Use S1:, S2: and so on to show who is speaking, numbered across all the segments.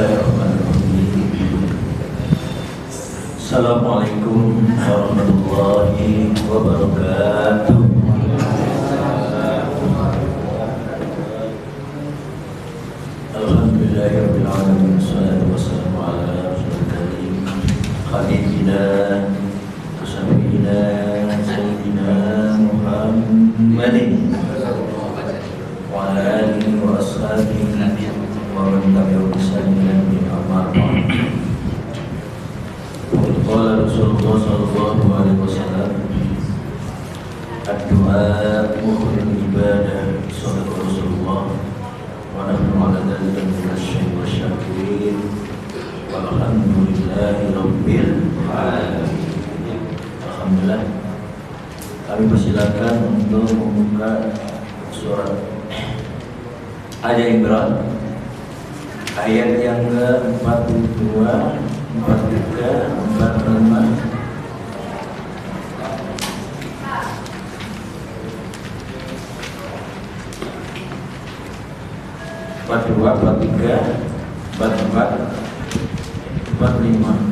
S1: Bismillahirrahmanirrahim. Assalamualaikum warahmatullahi wabarakatuh. Alhamdulillahirabbil alamin. Wassalatu wassalamu ala rasulil karim habibina sayyidina Muhammadin wa ala alihi wa ashabihi wa man tabi'ahum bi ihsan ila yaumil qiyamah. Qala Rasulullah sallallahu alaihi wasallam, ad-du'a mukhul ibadah. Shadaqa Rasulullah wa nahnu ala dzalika minasy syakirin walhamdulillahi rabbil alamin. Alhamdulillah, kami persilakan untuk membuka surat Al-Imran ayat yang ke-42, 43, 45.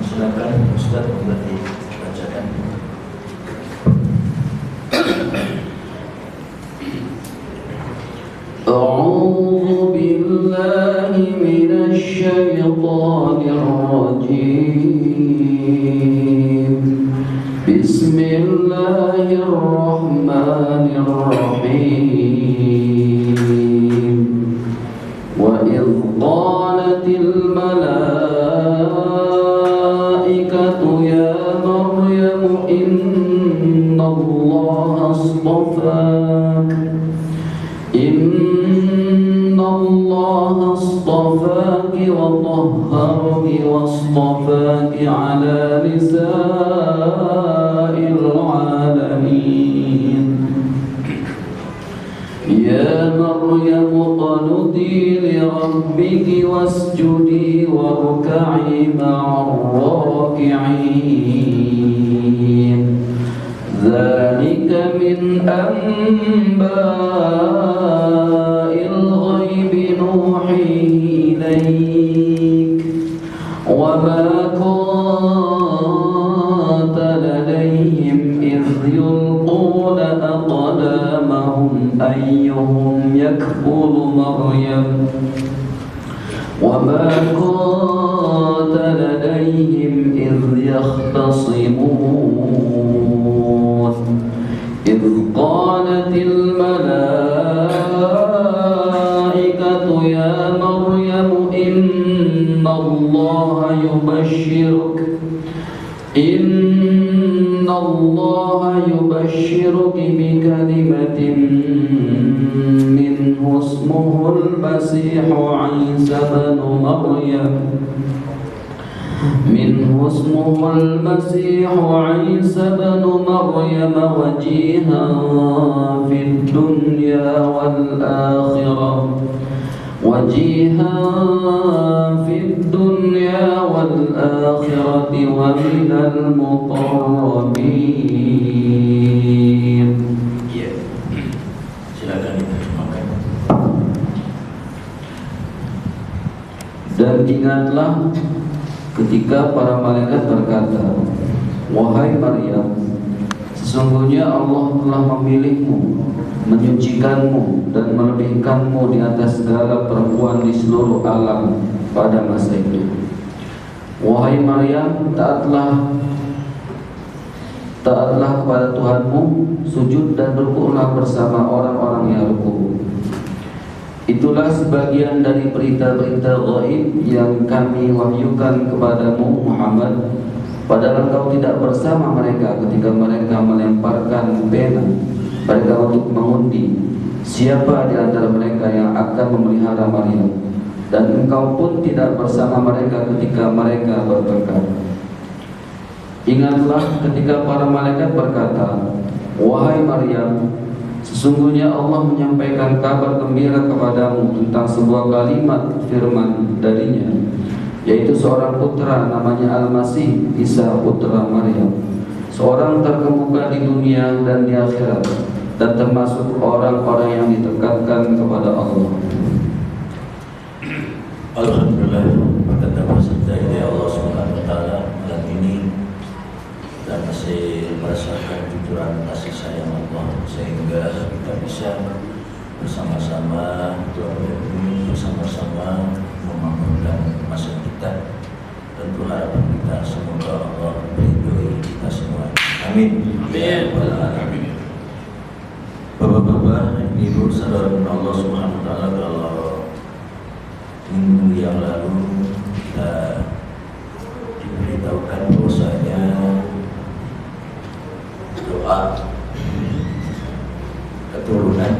S1: Silakan Ustaz membaca bacakan.
S2: A'udzu billahi minasy syaithanir rajim. Bismillahirrahmanirrahim. Wa idh qalatil malaikatu ya Maryam innallaha astafak astafaki wa tahharaki wa astafaki ala nisa'il alamin. Ya Maryam qanuti li rabbiki wasjudi warka'i ma'ar raki'in. Dzalika min anba'il ghaibi nuhihi ilaik wa ma kunta ladayhim idh yulquna aqlamahum ayyuhum yakfulu Maryam wa ma kunta ladayhim idh yakhtasimun. إذ قالت الملائكة يا مريم إن الله يبشرك بكلمة منه اسمه المسيح عيسى بن مريم وجيها في الدنيا والآخرة ومن المقربين.
S1: Ya, silakan diterjemahkan.
S2: Dan ingatlah ketika para malaikat berkata, wahai Maryam, sesungguhnya Allah telah memilihmu, menyucikanmu dan melebihkanmu di atas segala perempuan di seluruh alam pada masa itu. Wahai Maryam, taatlah kepada Tuhanmu, sujud dan rukuklah bersama orang-orang yang rukuk. Itulah sebagian dari berita-berita gaib yang kami wahyukan kepadamu Muhammad, padahal engkau tidak bersama mereka ketika mereka melemparkan pena mereka untuk mengundi siapa di antara mereka yang akan memelihara Maryam, dan engkau pun tidak bersama mereka ketika mereka bertengkar. Ingatlah ketika para malaikat berkata, wahai Maryam, sesungguhnya Allah menyampaikan kabar gembira kepadamu tentang sebuah kalimat firman darinya, yaitu seorang putra namanya Al-Masih Isa putra Maryam, seorang terkemuka di dunia dan di akhirat, dan termasuk orang-orang yang ditekatkan kepada Allah.
S1: Alhamdulillah, pada harapan kita. Semoga Allah melindungi kita semua. Amin. Ya Rabbal Alamin. Bapak-bapak, ibu, saudara Allah Subhanahu wa Ta'ala, kalau minggu yang lalu kita diberitahukan bahwasanya doa keturunan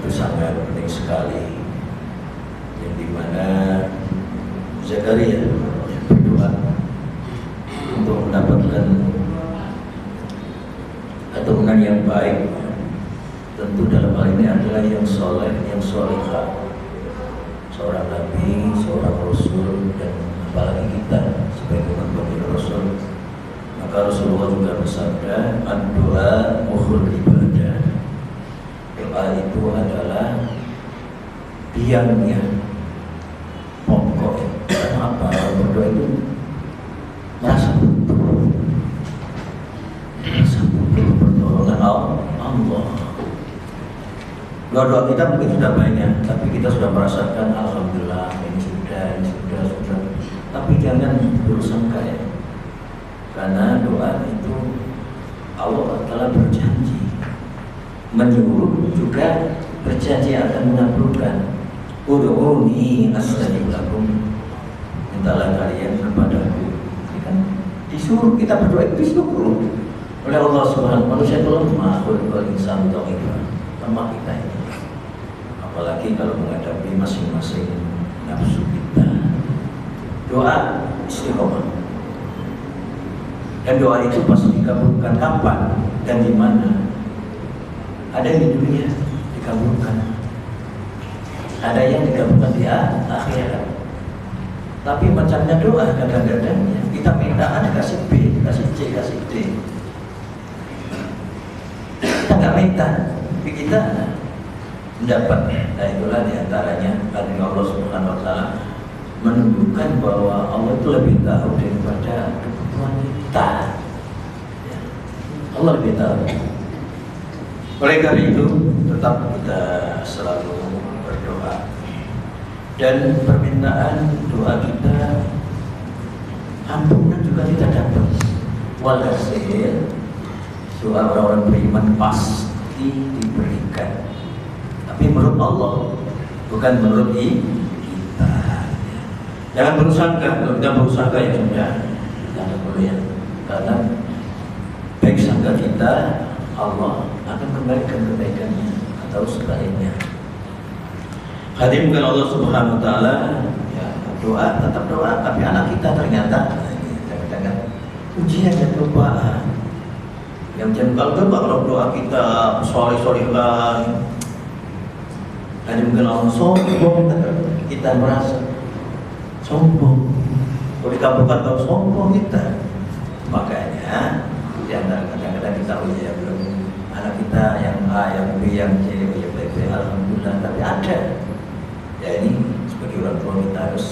S1: itu sangat penting sekali, yang dimana Zakaria berdoa untuk mendapatkan keturunan yang baik. Tentu dalam hal ini adalah yang soleh, yang solehah, seorang nabi, seorang rasul, dan apalagi kita sebagai umat Rasul. Maka Rasulullah juga bersabda, "Doa mukhul ibadah." Doa itu adalah biangnya, pokok. Apa berdoa itu merasa butuh pertolongan Allah. Doa-doa kita mungkin sudah banyak, tapi kita sudah merasakan alhamdulillah ini sudah. Tapi jangan bersangka ya, karena doa itu Allah telah berjanji, menyuruh juga berjanji akan mengabulkan. Ud'uni astajib lakum, mintalah kalian kepadaku. Ini kan disuruh, kita berdoa itu disuruh oleh Allah Subhanahu wa Ta'ala. Manusia itu lemah, kalau insan lemah kita ini. Apalagi kalau menghadapi masing-masing nafsu kita. Doa istiqomah. Dan doa itu pasti dikabulkan kapan dan di mana? Ada yang di dunia dikabulkan, ada yang dikabulkan di akhirat. Tapi macamnya doa kadang-kadang kita minta ada kasih B, kasih C, kasih D. Kita nggak minta, tapi kita mendapat. Nah itulah diantaranya karena Allah Subhanahu wa Ta'ala menunjukkan bahwa Allah itu lebih tahu daripada kebutuhan kita. Allah lebih tahu. Oleh karena itu tetap kita selalu berdoa, dan permintaan doa kita, ampunan juga kita dapat. Walhasil doa orang-orang beriman pasti diberikan. Tapi menurut Allah, bukan menurut kita. Jangan berusaha, kalau kita berusaha ya sudah, jangan boleh. Karena baik sangka kita, Allah akan kembalikan kebaikannya atau sebaliknya. Hadirkan Allah Subhanahu wa Ta'ala, ya, doa, tetap doa, tapi anak kita ternyata jangan-jangan ujian dan cobaan. Yang jangan kalau doa kita soleh-solehlah, ada mungkin Allah sombong, kita merasa sombong. Kalau dikabulkan kalau sombong kita, makanya di antara kadang-kadang kita ya belum anak kita yang A, yang B, yang C, yang B, alhamdulillah, tapi ada. Ya ini sebagai orang tua kita harus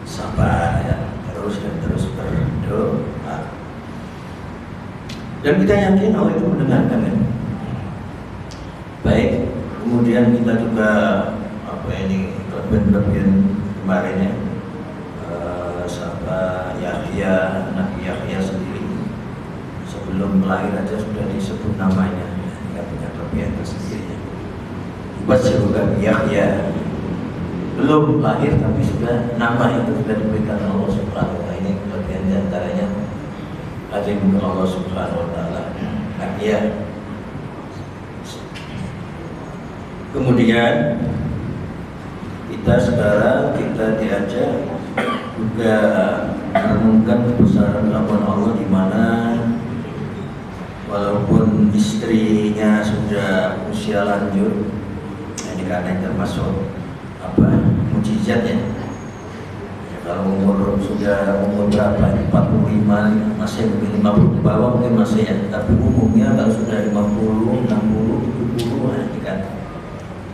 S1: sabar ya, terus dan terus berdoa. Dan kita yakin Allah itu mendengarkan ya. Baik. Kemudian kita juga kelebihan kemarin ya, sahabat Yahya, Nabi Yahya sendiri sebelum lahir aja sudah disebut namanya, dia punya kelebihan tersendiri. Baca juga Yahya belum lahir tapi sudah nama itu sudah diberikan Allah Subhanahu wa Ta'ala. Ini kelebihan diantaranya azim Allah Subhanahu wa Ta'ala. Yahya. Kemudian kita sekarang diajak juga merenungkan kebesaran kelakuan Allah, di mana walaupun istrinya sudah usia lanjut, ini karena termasuk mukjizatnya. Ya, kalau sudah umur berapa? 45, masih mungkin 50 ke bawah mungkin masih ya. Tapi umumnya kalau sudah 50, 60, 70 ini kan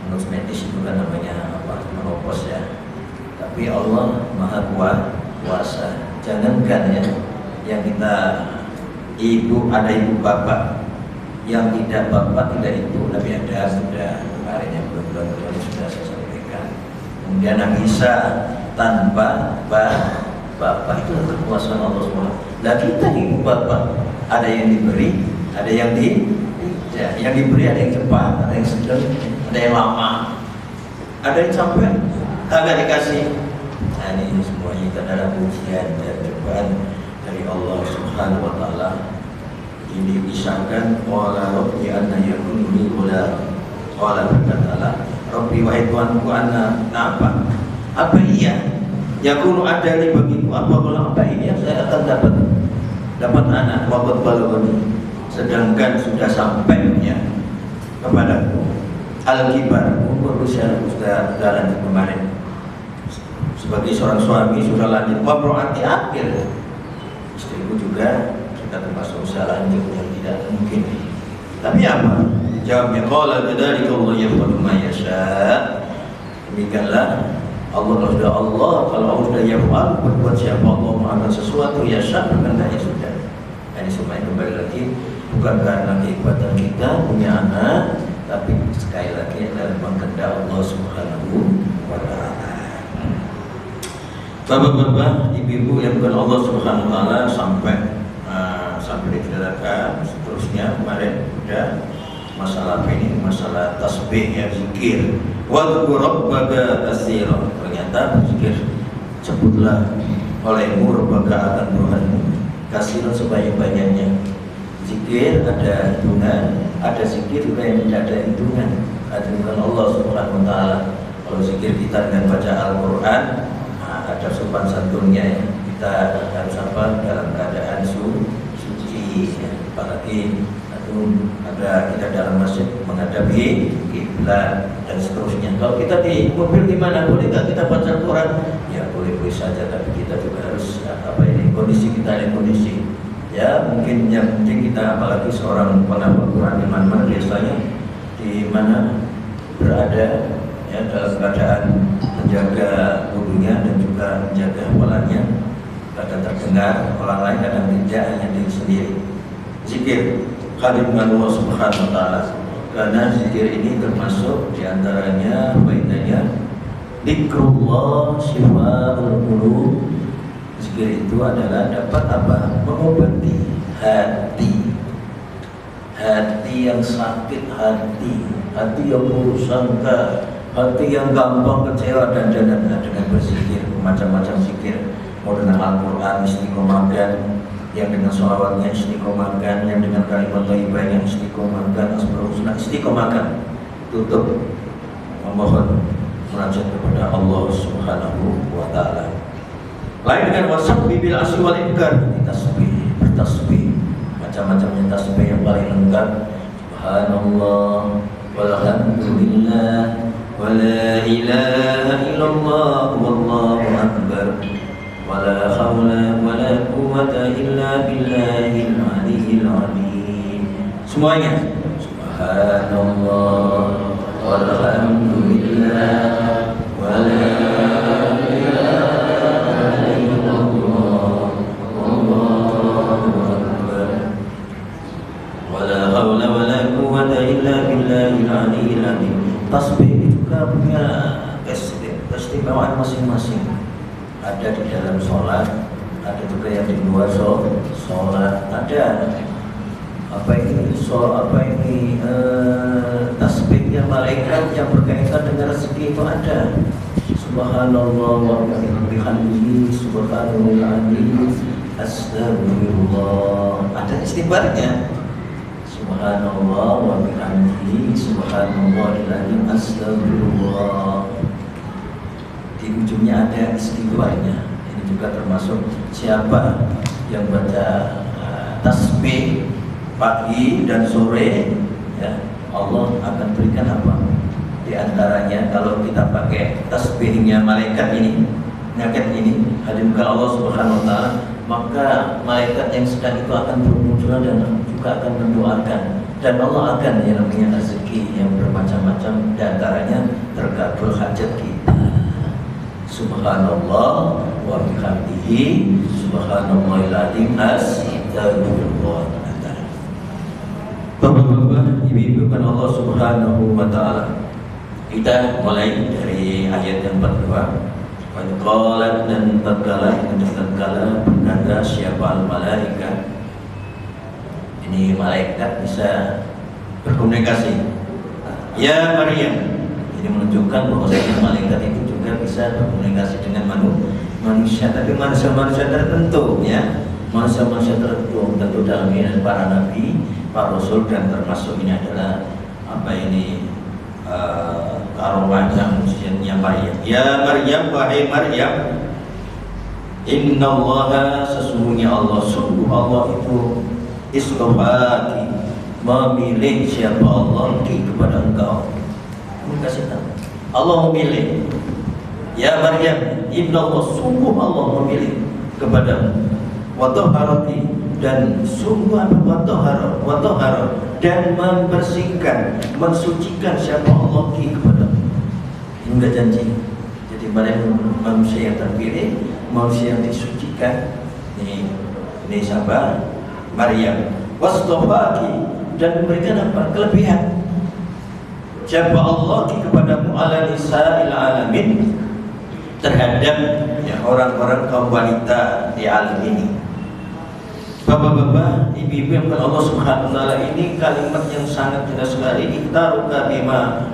S1: menurut medis itu kan namanya menopause ya. Tapi Allah Maha Kuasa. Jangankan ya yang kita ibu, ada ibu bapak, yang tidak bapak tidak ibu, tapi ada sudah kemarin yang bulan-bulan sudah saya sampaikan. Kemudian Isa tanpa Bapak itu kekuasaan Allah SWT. Nah kita ibu bapak, ada yang diberi, ada yang tidak. Yang diberi ada yang cepat, ada yang sedang, ada yang lama, ada yang sampai kagak dikasih. Nah ini semuanya itu adalah ujian dan cobaan dari Allah Subhanahu Wa Taala. Ini disangkan wala rabbi anna yakunu li wala wala berkatalah rabbi wahai Tuhanku anna apa iya yakunu ada li bagiku apa iya saya akan dapat anak waqad balagani sedangkan sudah sampainya kepadaku al-kibar umur usia sudah lanjut kemarin sebagai seorang suami sudah lanjut wabrati akhir istriku juga termasuk usaha lanjut yang tidak mungkin. Tapi apa? Jawabnya qala kadzalika Allah yaf'alu ma yasha. Demikianlah Allah sudah Allah kalau Allah sudah yaf'al berbuat siapa Allah melakukan sesuatu yasha berkehendak ya sudah. Ini semuanya kembali lagi bukan karena kekuatan kita punya anak, tapi sekali lagi adalah kehendak Allah Subhanahu wa taala. Bapak-bapak, ibu-ibu yang bukan Allah Subhanahu wa taala sampai dikatakan seterusnya kemarin udah masalah ini masalah tasbih ya zikir wadhkur rabbaka katsira ternyata zikir sebutlah olehmu rabbaka akan Tuhanmu katsira sebanyak-banyaknya zikir ada hitungan ada zikir juga yang tidak ada hitungan ada bukan Allah Subhanahu wa taala kalau zikir kita dengan baca Al-Qur'an ada sopan santunnya ya. Kita harus apa dalam keadaan apalagi ada kita dalam masjid menghadapi kiblat dan seterusnya. Kalau kita di mobil gimana? Boleh nggak kita baca Al-Quran? Ya boleh saja, tapi kita juga harus kondisi kita ada kondisi. Ya mungkin yang penting kita apalagi seorang penghafal Quran di mana biasanya di mana berada ya dalam keadaan menjaga wudunya dan juga menjaga hafalannya. Kadang terdengar orang lain, kadang tidak, hanya diri sendiri. Zikir hadir dengan Allah Subhanahu wa taala. Karena zikir ini termasuk diantaranya faedahnya dzikrullah syifaa'ul qulub. Zikir itu adalah dapat apa? Mengobati hati yang sakit, hati yang buruk sangka, hati yang gampang kecewa dan dengan berzikir macam-macam zikir. Mau dengan Al-Quran istiqomahkan, yang dengan sholawatnya istiqomahkan, yang dengan kalimat thayyibah yang istiqomahkan, asmaul husna istiqomahkan. Tutup memohon munajat kepada Allah Subhanahu wa taala. Lain dengan wasabbi bil asyi wal ibkar, bertasbih macam-macamnya tasbih yang paling lengkap. Subhanallah walhamdulillah wala ilaha illallah wallahu akbar. Wala haula wala quwwata illa billahil aliyyil azim. Semuanya subhanallah walhamdulillah wala ilaha illallah wallahu akbar. Wala haula wala quwwata illa billahil aliyyil azim. Tasbih juga punya keistimewaan masing-masing. Ada di dalam sholat, ada juga yang di luar sholat. Ada tasbih yang malaikat yang berkaitan dengan rezeki itu ada. Subhanallah wa bihamdihi subhanallahil azim astagfirullah. Ada istighfarnya. Subhanallah wa bihamdihi subhanallahil azim astagfirullah. Di ujungnya ada istighfarnya. Ini juga termasuk siapa yang baca tasbih pagi dan sore ya, Allah akan berikan apa? Di antaranya kalau kita pakai tasbihnya malaikat ini hadirkan Allah Subhanahu wa taala, maka malaikat yang sedang itu akan bermunculan dan juga akan mendoakan, dan Allah akan yang namanya rezeki yang bermacam-macam, di antaranya terkabul hajat kita. Subhanallah wa bihamdihi subhanallahil azim astagfirullah. Bapak-bapak, ibu-ibu kan Allah Subhanahu wa taala. Kita mulai dari ayat yang 42. Qalat dan tatkala berkata siapa al-malaika, ini malaikat bisa berkomunikasi. Ya Maryam, ini menunjukkan bahwa malaikat itu juga bisa berkomunikasi dengan manusia, tapi manusia tertentu ya, manusia tertentu tentu dalam ini para nabi, para rasul, dan termasuk ini adalah karomahnya usianya Maryam. Ya Maryam, wahai Maryam, innallaha, sesungguhnya Allah, sungguh Allah itu istofaki, memilih siapa Allah kepada engkau. Kasih tahu, Allah memilih. Ya Maryam, innallaha, sungguh Allah memilih kepadamu. Wa taharati, dan sungguh watahara, dan membersihkan, mensucikan siapa Allah kepadamu. Ini udah janji. Jadi manusia yang terpilih, manusia yang disucikan. Ini siapa? Maryam. Wastofaki, dan memberikan apa? Kelebihan. Siapa Allah kepadamu ala nisa'il alamin, terhadap ya, orang-orang kaum wanita di alam ini. Bapak-bapak, ibu-ibu yang Allah Subhanahu wa taala, ini kalimat yang sangat jelas sekali. Ikhtaruka bima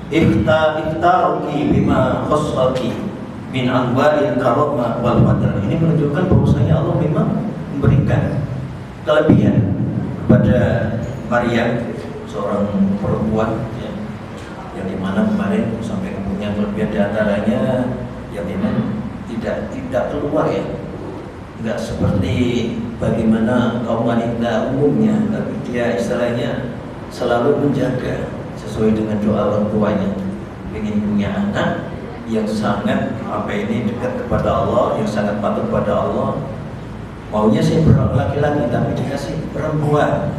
S1: ikhtaruki bima khassaki min anwaril karamah wal fadl. Ini menunjukkan bahwasanya Allah memang memberikan kelebihan kepada Maryam, seorang perempuan ya, yang dimana kemarin sampai punya kelebihan di antaranya yang memang tidak keluar ya, nggak seperti bagaimana kaum wanita umumnya, tapi dia istilahnya selalu menjaga sesuai dengan doa orang tuanya, ingin punya anak yang sangat dekat kepada Allah, yang sangat patuh kepada Allah. Maunya sih laki-laki tapi dikasih perempuan,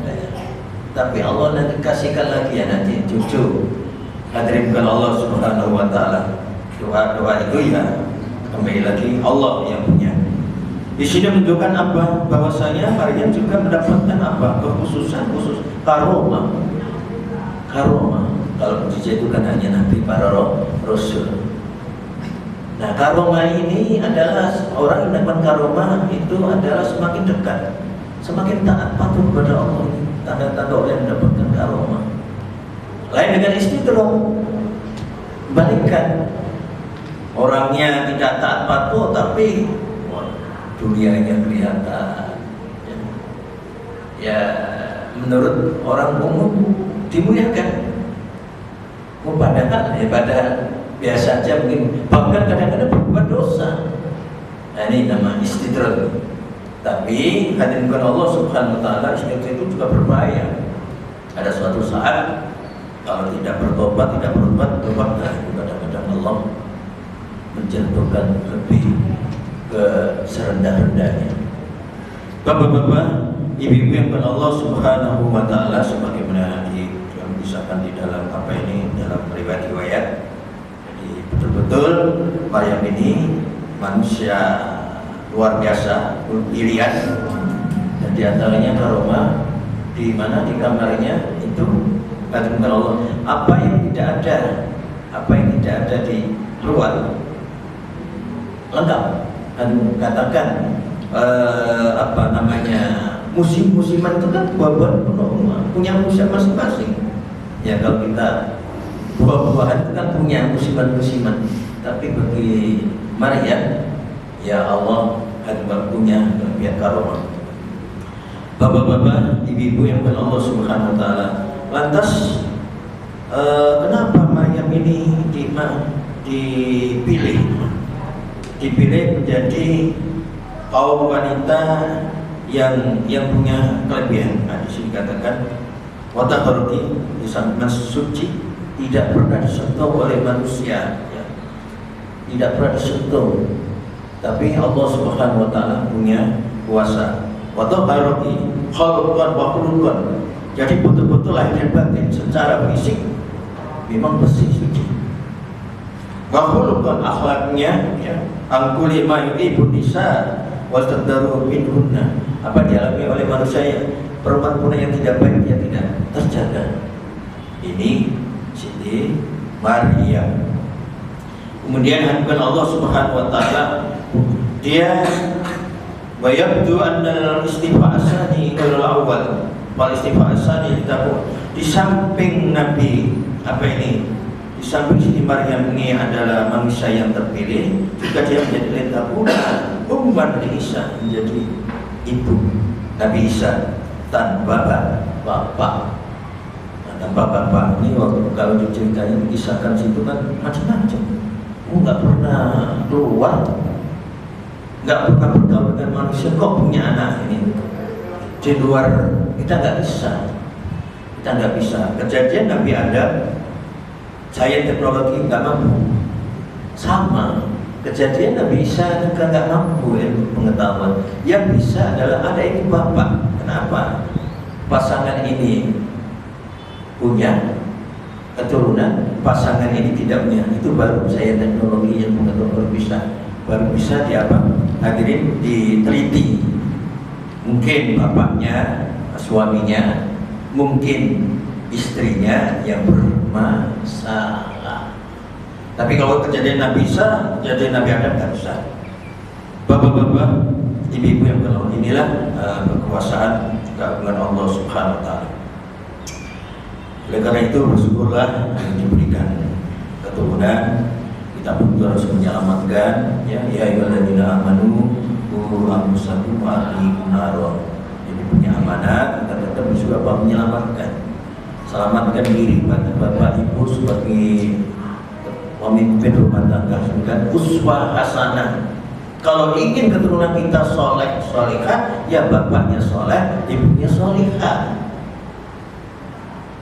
S1: tapi Allah nanti kasihkan lagi ya nanti cucu. Hadirin bukan Allah Subhanahu wa taala. Doa itu ya kembali lagi Allah yang punya. Di sini menunjukkan apa? Bahwasanya Maryam juga mendapatkan apa? Khusus karomah. Kalau mujizat itu kan hanya nabi, para rasul. Nah, karomah ini adalah orang yang mendapat karomah itu adalah semakin dekat, semakin taat patuh kepada Allah. Tanda-tanda orang yang mendapatkan karomah. Lain dengan istidrak, balikkan. Orangnya tidak taat patuh tapi dunianya kelihatan. Ya, menurut orang umum dimuliakan. Padahal pada biasa aja mungkin, bahkan kadang-kadang berbuat dosa. Nah, ini nama istidrak. Tapi hadirin Allah Subhanahu wa taala, istidrak itu juga berbahaya. Ada suatu saat kalau tidak bertobat, kadang-kadang Allah menjatuhkan lebih ke serendah-rendahnya. Bapak-bapak, ibu-ibu yang Allah Subhanahu wa taala, sebagaimana disahkan di dalam dalam riwayat. Jadi betul-betul Maryam ini manusia luar biasa, pilihan, dan diantaranya karomah di mana di kamarnya itu kata Allah, apa yang tidak ada di luar lengkap. Dan katakan musim-musiman itu kan buah-buahan punya musim masing-masing. Ya, kalau kita buah-buahan itu kan punya musiman-musiman, tapi bagi Maryam ya Allah punya kelebihan karomah. Bapak-bapak, ibu-ibu yang Allah Subhanahu wa taala, lantas kenapa Maryam ini dipilih menjadi kaum wanita yang punya kelebihan? Nah, di sini katakan wataharati, sangat suci, tidak pernah disentuh oleh manusia ya. Tidak pernah disentuh, tapi Allah Subhanahu wa taala punya kuasa. Wataharati khalqan wa khuluqan, jadi betul-betul lahir dan batin secara fisik memang bersih suci. Wa khuluqan, akhlaknya ya, angkuli ma yuhibbu nisa wa tadaru minhunna, apa dialami oleh manusia ya, perempuan yang tidak baik dia tidak terjaga. Ini Siti Maryam. Kemudian hadirin Allah Subhanahu wa taala, dia wayabdu anna al-istifa asani ghairu al-awwal. Wal istifa asani di samping Nabi di samping Siti Maryam ini adalah manusia yang terpilih, juga dia menjadi lentahuna umat Nabi Isa, menjadi ibu Nabi Isa tanpa bapak. Tanpa bapak ini waktu kalau diceritanya dikisahkan situ kan macam-macam. Nggak pernah keluar, nggak pernah bergaul dengan manusia, kok punya anak ini di luar, kita nggak bisa. Kejadian Nabi Adam, saya teknologi nggak mampu, sama kejadian Nabi Isa juga nggak mampu ilmu pengetahuan. Yang bisa adalah ada ibu bapak. Kenapa? Pasangan ini punya keturunan, pasangan ini tidak punya, itu baru saya teknologi yang pengetahuan baru bisa hadirin diteliti. Mungkin bapaknya, suaminya, mungkin istrinya yang bermasalah. Tapi kalau kejadian Nabi Isa, kejadian Nabi Adam tak bisa. Bapak-bapak, ibu-ibu yang kalau inilah kekuasaan keagungan Allah Subhanahu wa taala. Oleh karena itu bersyukurlah yang diberikan keturunan, kita pun harus menyelamatkan ya ayyuhalladzina amanu qu anfusakum wa ahlikum nar. Jadi punya amanat, kita tetap juga menyelamatkan. Selamatkan diri bapak ibu sebagai pemimpin rumah tangga, dan uswah hasanah. Kalau ingin keturunan kita soleh solehah, ya bapaknya soleh, ibunya solehah.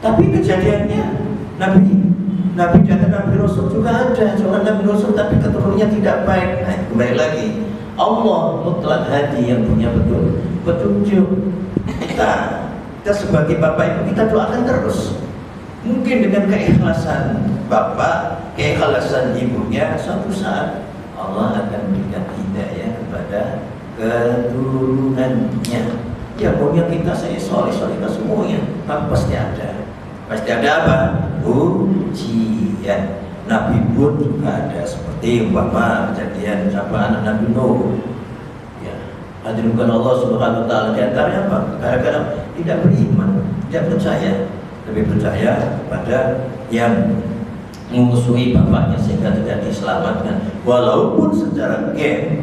S1: Tapi kejadiannya Nabi dan Nabi Rasul juga ada seorang Nabi Rasul tapi keturunannya tidak baik. Nah, kembali lagi, Allah mutlak hadi yang punya petunjuk. Kita sebagai bapak ibu kita doakan terus. Mungkin dengan keikhlasan bapak, keikhlasan ibunya, suatu saat Allah akan berikan hidayah kepada keturunannya. Ya maunya kita saya soleh semuanya, tapi pasti ada apa? Ujian. Nabi pun juga ada seperti kejadian anak Nabi Nuh. Ya, hadirin Allah Subhanahu wa taala, di antaranya apa? Gara-gara tidak beriman, tidak percaya, lebih percaya pada yang memusuhi bapaknya sehingga tidak diselamatkan. Walaupun secara gen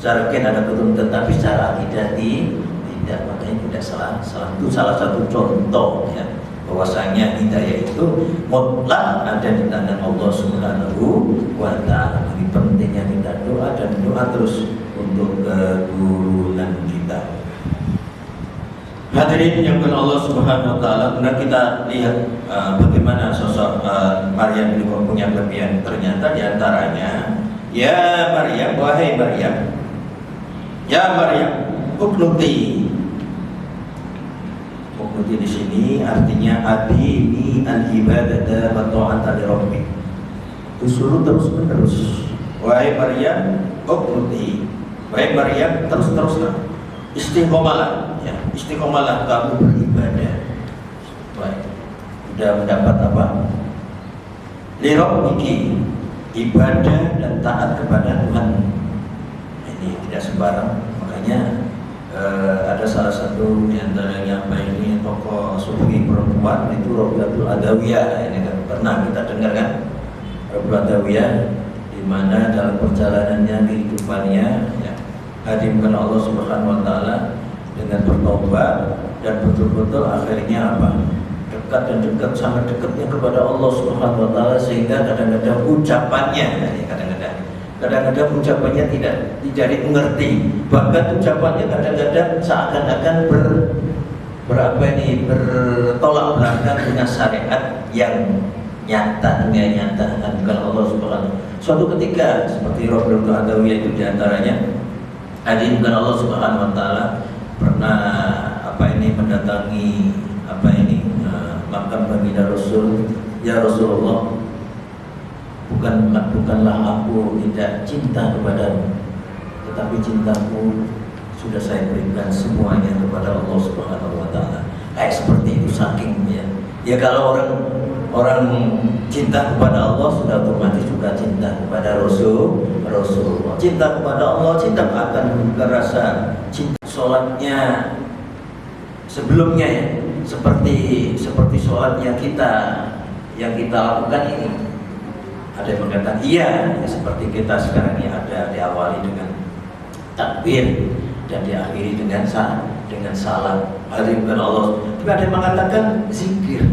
S1: ada keturunan, tetapi secara akidah tidak, makanya tidak salah. Itu salah satu contoh ya, bahwasanya hidayah itu mutlak ada di tangan Allah Subhanahu wa taala. Ini pentingnya kita doa dan doa terus untuk keturunan kita. Hadirin yang Allah Subhanahu wa taala, kemudian kita lihat bagaimana sosok Maryam ini punya kelebihan. Ternyata diantaranya, ya Maryam, wahai Maryam, ya Maryam, uknuti. Uknuti di sini artinya adini al-ibadata wa ta'ata li rabbik. Disuruh terus-menerus. Wahai Maryam, uknuti. Wahai Maryam, terus-teruslah. Istiqomalah, ya, istiqomalah kamu beribadah. Baik. Sudah mendapat apa? Li rabbiki, ibadah dan taat kepada Tuhan. Ini tidak sembarang. Makanya ada salah satu di antaranya tokoh sufi perempuan itu Rabi'atul Adawiyah. Ini kan pernah kita dengar kan? Rabi'atul Adawiyah, di mana dalam perjalanannya kehidupannya ya, hadirkan Allah Subhanahu wa taala dengan bertobat dan betul-betul akhirnya apa? Dekat dan dekat, sangat dekatnya kepada Allah Subhanahu wa taala, sehingga kadang-kadang ucapannya kadang-kadang ucapannya tidak dimengerti, bahkan ucapannya kadang-kadang seakan-akan bertolak belakang dengan syariat yang nyata, dunia nyata. Dan kalau Allah Subhanahu, suatu ketika seperti Rabi'atul Adawiyah itu diantaranya hadirin Allah Subhanahu wa taala pernah mendatangi makam baginda Rasul. Ya Rasulullah, bukanlah aku tidak cinta kepadamu, tetapi cintaku sudah saya berikan semuanya kepada Allah Subhanahu wa taala. Kayak seperti itu, saking ya kalau orang cinta kepada Allah sudah otomatis juga cinta kepada Rasulullah. Cinta kepada Allah, cinta akan rasa cinta. Sholatnya sebelumnya ya, seperti sholatnya kita yang kita lakukan ini. Ada yang mengatakan iya, ya, seperti kita sekarang ini ada diawali dengan takbir dan diakhiri dengan salam. Hadirin Allah. Tapi ada yang mengatakan zikir.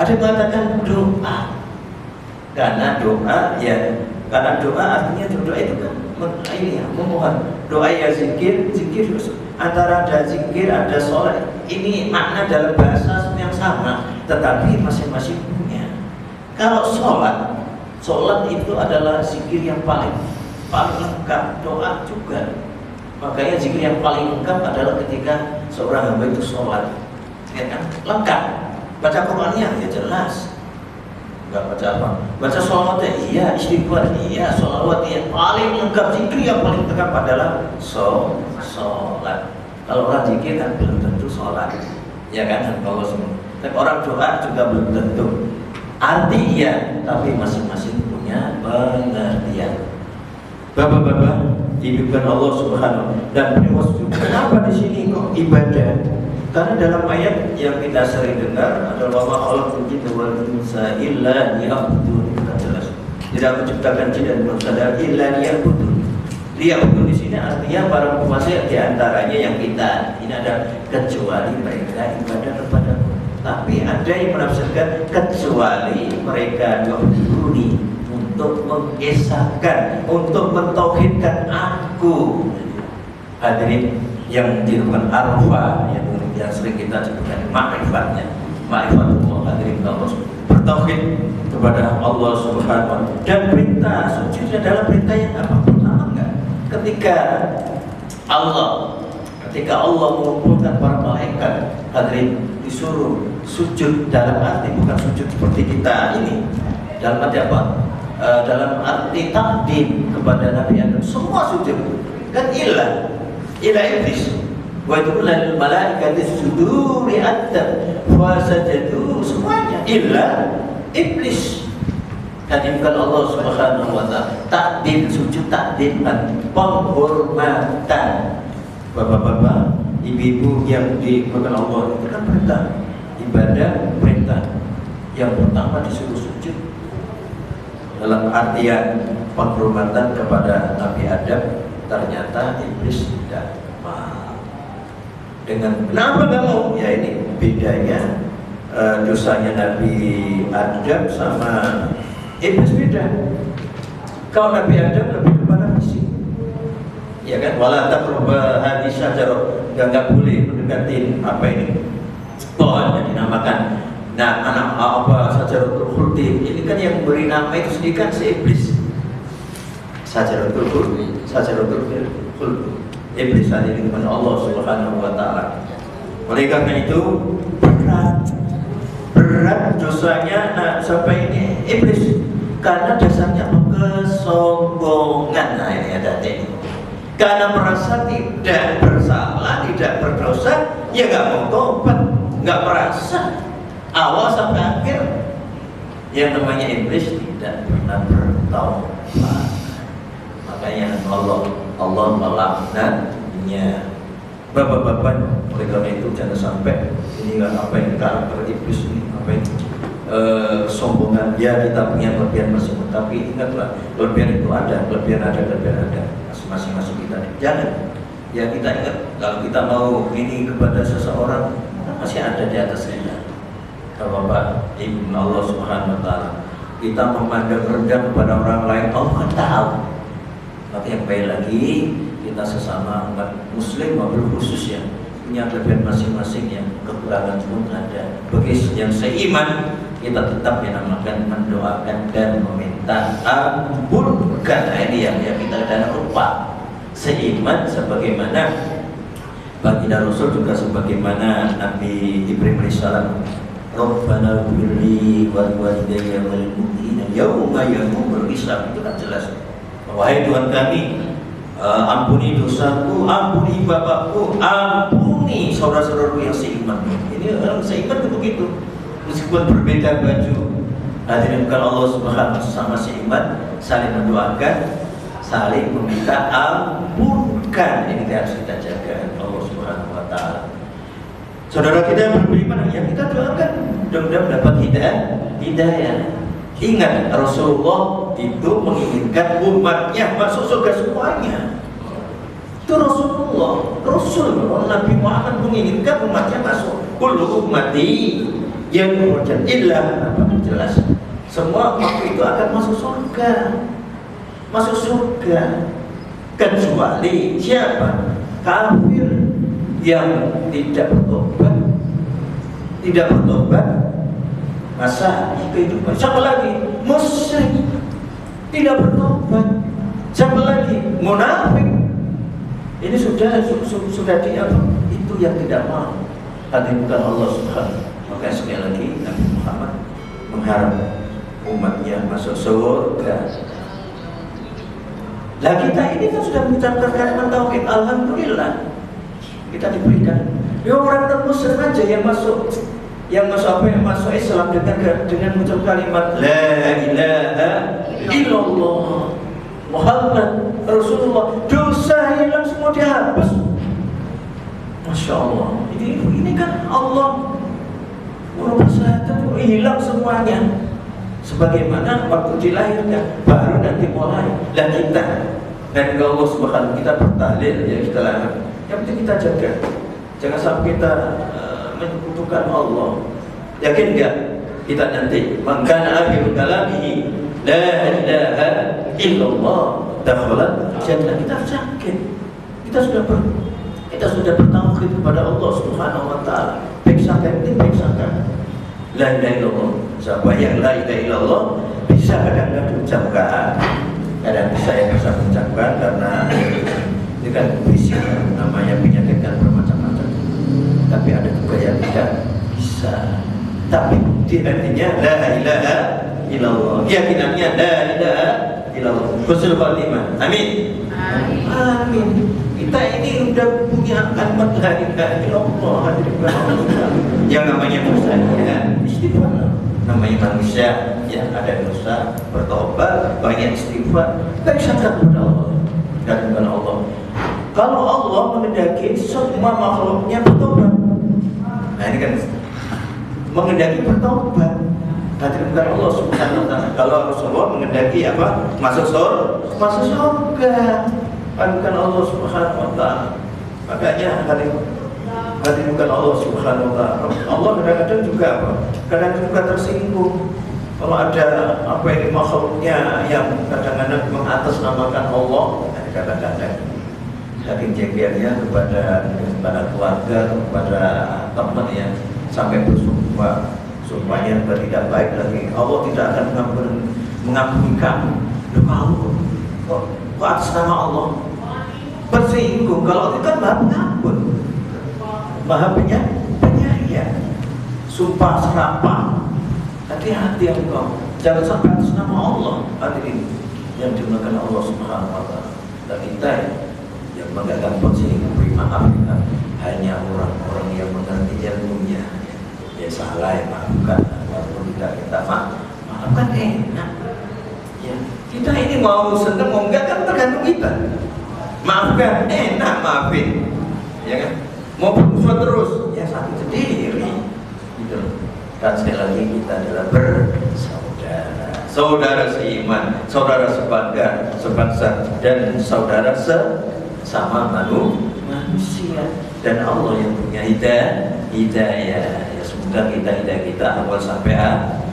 S1: Ada yang mengatakan doa. Karena doa artinya doa itu kan ini ya, memohon. Doa ya zikir antara ada zikir, ada sholat. Ini makna dalam bahasa yang sama, tetapi masing-masing punya. Kalau sholat itu adalah zikir yang paling lengkap. Doa juga. Makanya zikir yang paling lengkap adalah ketika seorang hamba itu sholat, ya kan? Lengkap. Baca Qurannya ya jelas. Enggak baca apa? Baca sholawatnya iya, istighfar iya, sholawat iya. Paling lengkap zikir yang paling lengkap adalah sholat. Kalau orang zikir kan belum tentu sholat, ya kan? Kalau semua. Tapi orang doa juga belum tentu. Arti iya, tapi masing-masing punya pengertian. Bapak-bapak, dihidupkan Allah Subhanahu dan beriwas juga. Kenapa di sini kok ibadah? Karena dalam ayat yang kita sering dengar adalah wa khalaqul jinna wal insa illa liya'budun. Jelas. Tidak menciptakan jin dan manusia illa liya'budun. Liya'budun di sini artinya para penguasa di antaranya yang kita. Ini ada kecuali mereka ibadah kepadaku. Tapi ada yang menafsirkan kecuali mereka yu'buduni, untuk mengesahkan, untuk mentauhidkan aku. Hadirin yang dilakukan arwah yang sering kita sebutkan ma'rifatnya, ma'rifatullah. Hadirin Allah, bertauhid kepada Allah Subhanahu wa ta'ala. Dan perintah sujud adalah perintah yang apa? Pertama enggak? Ketika Allah mengumpulkan para malaikat, hadirin, disuruh sujud dalam arti bukan sujud seperti kita ini. Dalam arti apa? Dalam arti takdim kepada Nabi Adam, semua sujud kan illa iblis. Wa itu malaikat sujudu li Adam wa sajadu, semuanya illa iblis. Hadimkan Allah Subhanahu wa ta'ala. Takdim, sujud takdim, penghormatan. Bapak-bapak, ibu-ibu yang dimakan Allah, itu kan perintah ibadah, perintah. Yang pertama disuruh sujud dalam artian penghormatan kepada Nabi Adam. Ternyata iblis tidak mau. Dengan kenapa nggak mau? Ya ini bedanya dosanya Nabi Adam sama iblis beda. Kalau Nabi Adam lebih kepada fisik, ya kan? Wala taqrabu hadhihi syajarah, nggak boleh mendekati apa ini pohon yang dinamakan. Nah, anak apa Sajaratul Khuldi ini kan yang beri nama itu sendiri kan si iblis. Sajaratul Khuldi, iblis tadi dengan Allah Subhanahu wa ta'ala. Oleh karena itu berat dosanya sampai ini iblis, karena dasarnya kesombongan. Nah ini ada ini. Karena merasa tidak bersalah, tidak berdosa, ya nggak mau tobat, nggak merasa. Awal sampai akhir yang namanya iblis tidak pernah bertaubat. Makanya Allah melaknatnya. Bapak-bapak, oleh karena itu jangan sampai ini kan apa yang karakter iblis ini, apa yang sombongan. Ya kita punya kelebihan masing-masing, tapi ingatlah kelebihan itu ada, kelebihan ada masing-masing kita. Jangan ya kita ingat, kalau kita mau ini kepada seseorang masih ada di atas kita. Bapak, Ibu Allah Subhanahu wa ta'ala, kita memandang rendah kepada orang lain, Allah kan tahu. Maka yang baik lagi, kita sesama umat muslim, mobil khusus ya, punya kelebihan masing-masing, yang kekurangan pun ada. Bagi yang seiman, kita tetap dinamakan mendoakan dan meminta ampun. Bukan ini yang kita ada lupa. Seiman sebagaimana baginda Rasul, juga sebagaimana Nabi Ibrahim alaihissalam, Rabbana ighfirli wa liwalidayya wa lil mu'minina yauma yaqumul hisab. Itu kan jelas. Wahai Tuhan kami, ampuni dosaku, ampuni bapakku, ampuni saudara-saudaraku yang seiman. Ini orang seiman itu begitu. meskipun berbeda baju. Hadirin bukan Allah Subhanahu sama seiman, saling mendoakan, saling meminta ampunkan. Ini harus kita jaga Allah Subhanahu wa taala. Saudara kita yang beriman, ya kita doakan mudah-mudahan mendapat hidayah. Ingat, Rasulullah itu menginginkan umatnya masuk surga semuanya. Itu Rasulullah, Nabi Muhammad menginginkan umatnya masuk. Kullu ummati yadkhulul illa, jelas. Semua umat itu akan masuk surga, kecuali siapa? Kafir yang tidak bertobat, masa kehidupan. Siapa lagi? Musyrik, tidak bertobat. Siapa lagi? Munafik. Ini sudah di apa? Itu yang tidak mau. Hadirin Allah Subhanahu. Maka sekali lagi Nabi Muhammad mengharap umatnya masuk surga. Lah kita ini kan sudah mengucapkan kalimat tauhid, alhamdulillah. Kita diberikan. Ya orang non-muslim aja yang masuk Islam dengan mengucap kalimat la ilaha illallah Muhammad Rasulullah, dosa hilang semua dihapus. Masya Allah. Ini kan Allah hilang semuanya. Sebagaimana waktu dilahirkan, baru nanti mulai. Dan kita dan Allah Subhanahu kita bertahlil, ya kita lakukan. Yang penting kita jaga, jangan sampai kita menyekutukan Allah. Yakin enggak kita nanti mangkana akhir kalamihi la ilaha illallah dakhala jannah. Kita yakin, kita sudah bertauhid kepada Allah Subhanahu wa taala. Baik sangka la ilaha illallah. Siapa yang la ilaha illallah bisa kadang-kadang diucapkan, kadang bisa yang bisa mengucapkan karena ini kan fisik, namanya penyakit kan bermacam-macam. Tapi ada juga yang tidak bisa. Tapi di artinya la ilaha illallah, keyakinannya la ilaha illallah. Husnul khatimah. Amin. Amin. Kita ini udah punya kalimat la ilaha illallah. Yang namanya dosa ya istighfar. Namanya manusia yang ada dosa, bertobat, banyak istighfar, baik sangka kepada Allah dan bukan Allah. Kalau Allah mengendaki semua makhluknya bertobat, nah ini kan mengendaki bertobat. Hadirin bukan Allah Subhanahu wa taala. Kalau Rasulullah mengendaki apa? Masuk surga. Bukan Allah Subhanahu wa taala. Makanya hadirin bukan Allah Subhanahu wa taala. Allah kadang-kadang juga apa? Kadang-kadang juga tersinggung. Kalau ada apa ini makhluknya yang kadang-kadang mengatasnamakan Allah, kadang-kadang saking jengkelnya kepada keluarga, kepada teman ya, sampai bersumpah, sumpahnya tidak baik lagi. Allah tidak akan mengampuni kamu. Loh kok atas nama Allah bersinggung? Kalau itu kan Maha Pengampun, Maha Penyayang. Sumpah serapah, hati-hati engkau, jangan sampai atas nama Allah. Hadirin yang dimuliakan Allah Subhanahu wa taala. Dan kita yang enggak gampang sih memberi maaf ya. Hanya orang-orang yang mengerti ilmunya. Ya salah ya maafkan, walaupun tidak kita maafkan enak. Ya, kita ini mau senang mau enggak kan tergantung kita. Maafkan enak, maafin, ya kan? Mau bermusuhan terus, ya sakit sendiri. Gitu. Dan sekali lagi kita adalah saudara seiman, saudara sebangsa dan saudara sesama manusia. Dan Allah yang punya hidayah. Ya semoga kita awal sampai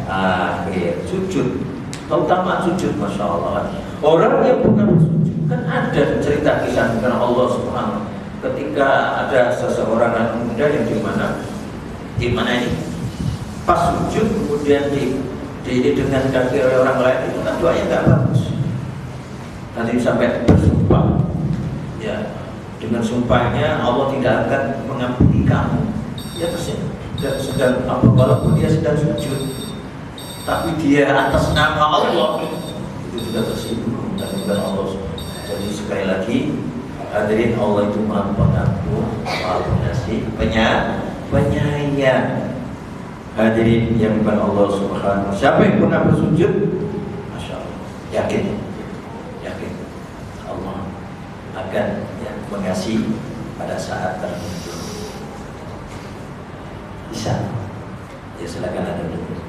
S1: akhir sujud, terutama sujud, masya Allah. Orang yang bukan bersujud kan ada cerita kisah dengan Allah Subhanahu. Ketika ada seseorang anak muda yang dimana ini pas sujud kemudian dengan kaki oleh orang lain, itu kan doanya nggak bagus. Nanti sampai bersumpah, ya dengan sumpahnya Allah tidak akan mengampuni kamu. Ya sedang apa? Walaupun dia sedang sujud, tapi dia atas nama Allah itu juga tersinggung dan bukan Allah. Jadi sekali lagi hadirin, Allah itu Maha Pengampun, Maha Pengasih, penyayang. Hadirin yang bukan Allah Subhanahu. Siapa yang pernah bersujud, masya Allah, yakin Allah akan mengasihi pada saat tertentu. Bisa, ya silakan ada dulu.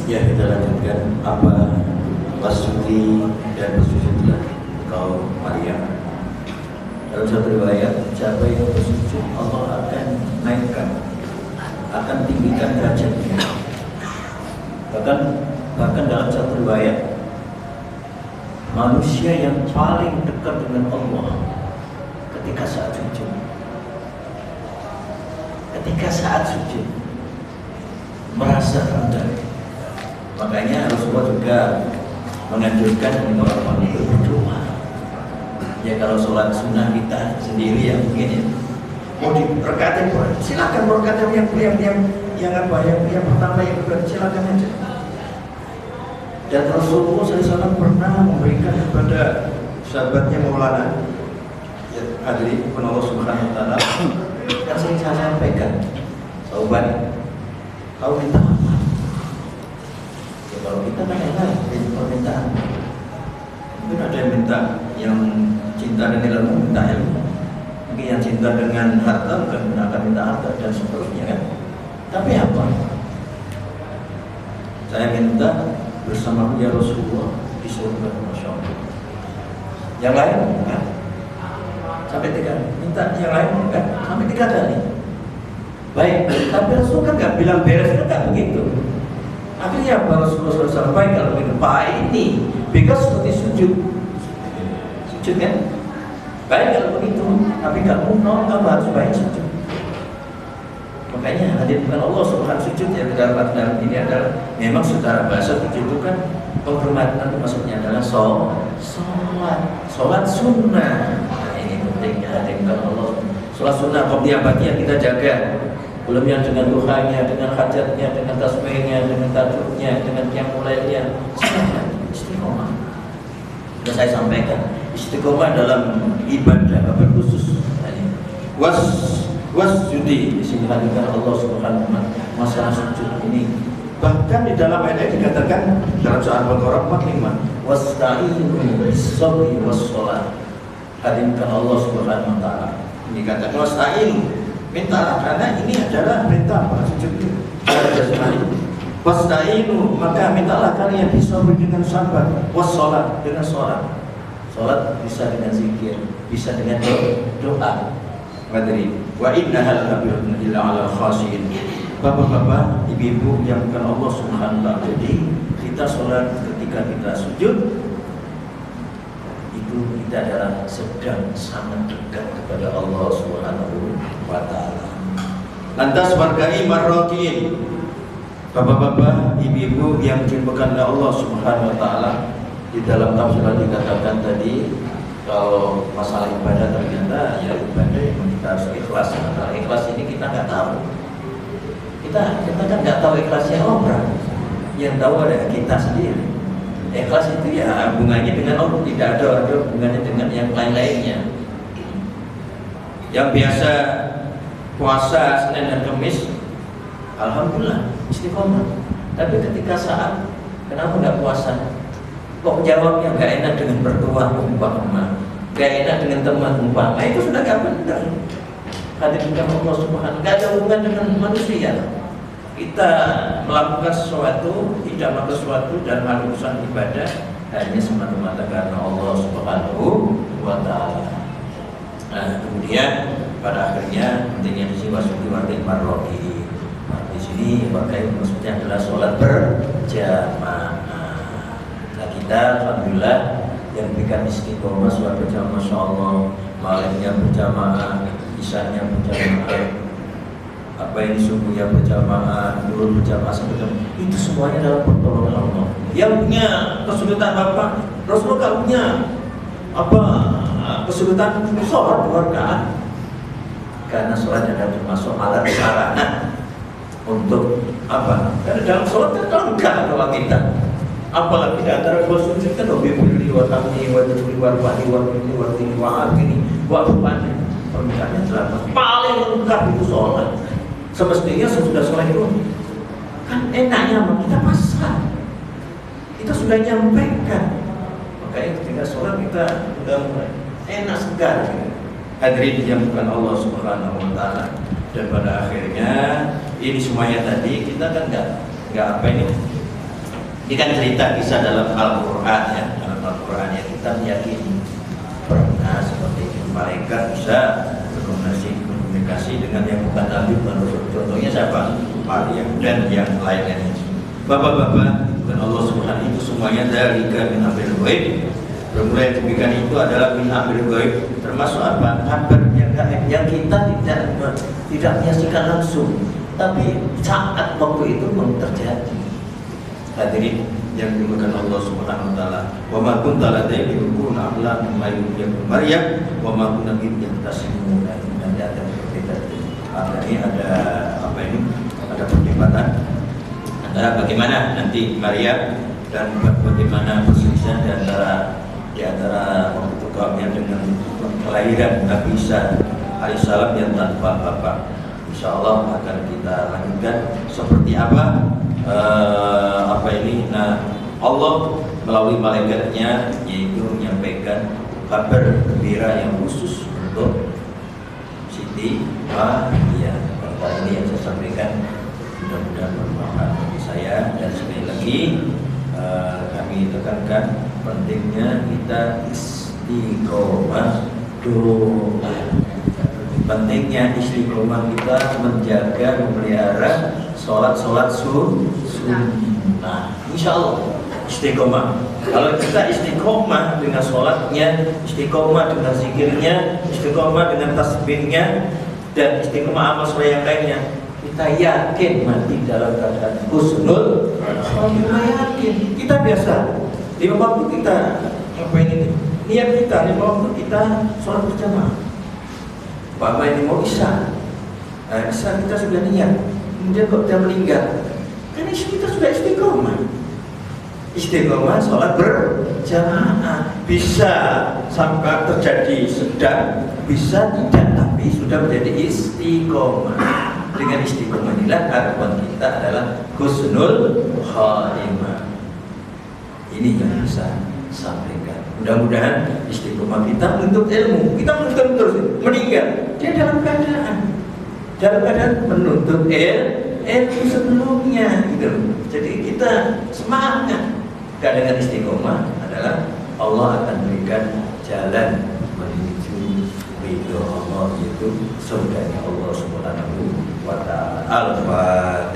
S1: Ya, kita lanjutkan. Apa wasudi dan bersujudlah kaum Maryam. Dalam satu riwayat, siapa yang bersujud Allah akan naikkan, akan tinggikan derajatnya. Bahkan dalam satu riwayat, manusia yang paling dekat dengan Allah ketika saat sujud, merasa rendah. Makanya Rasulullah juga menganjurkan orang itu berdoa. Ya kalau sholat sunnah kita sendiri ya mungkin ya mau direkatin boleh, silakan berkata yang pertama yang kedua silakan aja. Dan Rasulullah SAW pernah memberikan kepada sahabatnya Maulana hadirin Allah Subhanahu wa taala yang sering saya sampaikan, sahabat kau minta apa? Ya, kalau kita kan enak permintaan. Mungkin ada yang minta yang cinta dengan ilmu minta ilmu, mungkin yang cinta dengan harta akan minta harta dan seterusnya kan. Tapi apa? Saya minta bersama ya Rasulullah di surga, Masya Allah. Yang lain kan? Sampai 3 minta yang lain kan? Sampai 3 kali. Baik, tapi Rasul kan nggak bilang beres, kan nggak begitu. Akhirnya apa Rasulullah SAW baik kalau begitu Pak ini because seperti sujud kan? Baik kalau begitu, tapi kamu harus baik sujud. Makanya hadirkan Allah Subhanahu sujud yang dalam ini adalah memang secara bahasa sujud itu kan penghormatan, maksudnya adalah sholat sunnah. Nah, ini pentingnya hadirkan Allah. Sholat sunnah qobliyah baqiyah kita jaga. Belum yang dengan duhanya, dengan hajatnya, dengan tasbihnya, dengan tajudnya, dengan qiyamulailnya. Istiqomah. Sudah saya sampaikan, istiqomah dalam ibadah apa khusus. Wasjudi di sini hadirkan Allah Subhanahu wa taala masalah sujud ini. Bahkan di dalam ayat dikatakan dalam surah Al-Baqarah 45, wasta'inu bis-sabri was-shalah. Hadirkan Allah Subhanahu wa taala. Ini katakan wasta'inu, mintalah karena ini adalah perintah para sujud itu. Wasta'inu, maka mintalah kalian bis-sabri dengan sabar, was-shalah dengan salat. Salat bisa dengan zikir, bisa dengan doa. Wa innaha lakabiratun illa 'alal khashiyin. Bapak-bapak, ibu-ibu yang bukan Allah Subhanahu wa taala. Jadi kita sholat ketika kita sujud itu kita adalah sedang sangat dekat kepada Allah Subhanahu wa taala. Lantas wargai marrokin. Bapak-bapak, ibu-ibu yang dimuliakan Allah Subhanahu wa taala, di dalam tafsir dikatakan tadi kalau masalah ibadah ternyata ya ibadah yang kita harus ikhlas. Nah, ikhlas ini kita nggak tahu. Kita kan nggak tahu ikhlasnya orang. Yang tahu adalah kita sendiri. Ikhlas itu ya hubungannya dengan Allah, tidak ada hubungannya dengan yang lain-lainnya. Yang biasa puasa Senin dan Kamis, alhamdulillah istiqomah. Tapi ketika saat kenapa nggak puasa? Kok jawabnya nggak enak dengan mertua umpama, nggak enak dengan teman umpama, itu sudah nggak benar. Hadirkan Allah Subhanahu, nggak ada hubungan dengan manusia. Kita melakukan sesuatu, tidak melakukan sesuatu dan hal urusan ibadah hanya semata-mata karena Allah Subhanahu wa taala. Nah, kemudian pada akhirnya pentingnya di sini wasuki wardin marroki. Di sini pakai maksudnya adalah sholat berjamaah. Nah, kita alhamdulillah yang berikan istiqomah sholat berjamaah, Masya Allah, malamnya berjamaah, isanya berjamaah, apa ini subuhnya berjamaah, dulu berjamaah sampai itu semuanya dalam pertolongan Allah. Yang punya kesulitan Bapak, Rasulullah kalau punya apa kesulitan sholat 2 rakaat, karena sholat adalah termasuk alat sarana untuk apa? Karena dalam sholat kan lengkap kalau kita. Apalagi di antara 2 sujud kan lebih wa tamni wa juli wa wali wa ini wa tini wa ini wa rupanya permintaannya selamat paling lengkap itu sholat. Semestinya sesudah sholat itu kan enaknya kita pasrah, kita sudah nyampaikan, makanya ketika sholat kita sudah mulai enak segar. Hadirin yang bukan Allah Subhanahu wa taala, dan pada akhirnya ini semuanya tadi kita kan nggak apa ini kan cerita kisah dalam Al-Quran ya, dalam Al-Quran ya kita meyakini pernah seperti itu malaikat bisa berkomunikasi dengan yang bukan Nabi, bukan Rasul. Contohnya siapa? Maryam dan yang lainnya. Bapak-bapak dan Allah Subhanahu itu semuanya dari min amril ghaib. Bermula demikian itu adalah min amril ghaib, termasuk apa? Kabar yang gaib yang kita tidak menyaksikan langsung, tapi saat waktu itu pun terjadi. Hadirin yang dimuliakan Allah Subhanahu wa taala. Wa ma kunta ladaihim yulquna a'lam ma yulquna Maryam wa ma kunna bihim yahtasimun. Dan ada berbeda ini ada apa ini? Ada perdebatan antara bagaimana nanti Maria dan bagaimana perselisihan di antara waktu itu kaumnya dengan kelahiran Nabi Isa alaihissalam yang tanpa bapak. Insya Allah akan kita lanjutkan seperti apa ini. Nah, Allah melalui malaikatnya yaitu menyampaikan kabar gembira yang khusus untuk Siti Maria. Perkara ini yang saya sampaikan mudah-mudahan bermanfaat bagi saya, dan sekali lagi kami tekankan pentingnya kita istiqomah doa. Pentingnya istiqomah kita menjaga, memelihara sholat sunnah. Insya Allah istiqomah. Kalau kita istiqomah dengan sholatnya, istiqomah dengan zikirnya, istiqomah dengan tasbihnya, dan istiqomah amal soleh yang lainnya, kita yakin mati dalam keadaan husnul khotimah. Yakin. Kita biasa 5 waktu kita ngapain ini? Niat kita 5 waktu kita sholat berjamaah. Bapak ini mau Isya, Isya kita sudah niat, kemudian kok kita meninggal, kan kita sudah istiqomah. Istiqomah sholat berjamaah bisa sampai terjadi sedang, bisa tidak, tapi sudah menjadi istiqomah. Dengan istiqomah inilah harapan kita adalah husnul khotimah. Ini yang bisa sampaikan. Mudah-mudahan istiqomah kita menuntut ilmu, kita menuntut terus meninggal dia dalam keadaan menuntut ilmu sebelumnya gitu. Jadi kita semangat. Dengan istiqomah adalah Allah akan berikan jalan menuju ridho Allah, yaitu surganya Allah Subhanahu wa ta'ala. Al-Fatihah.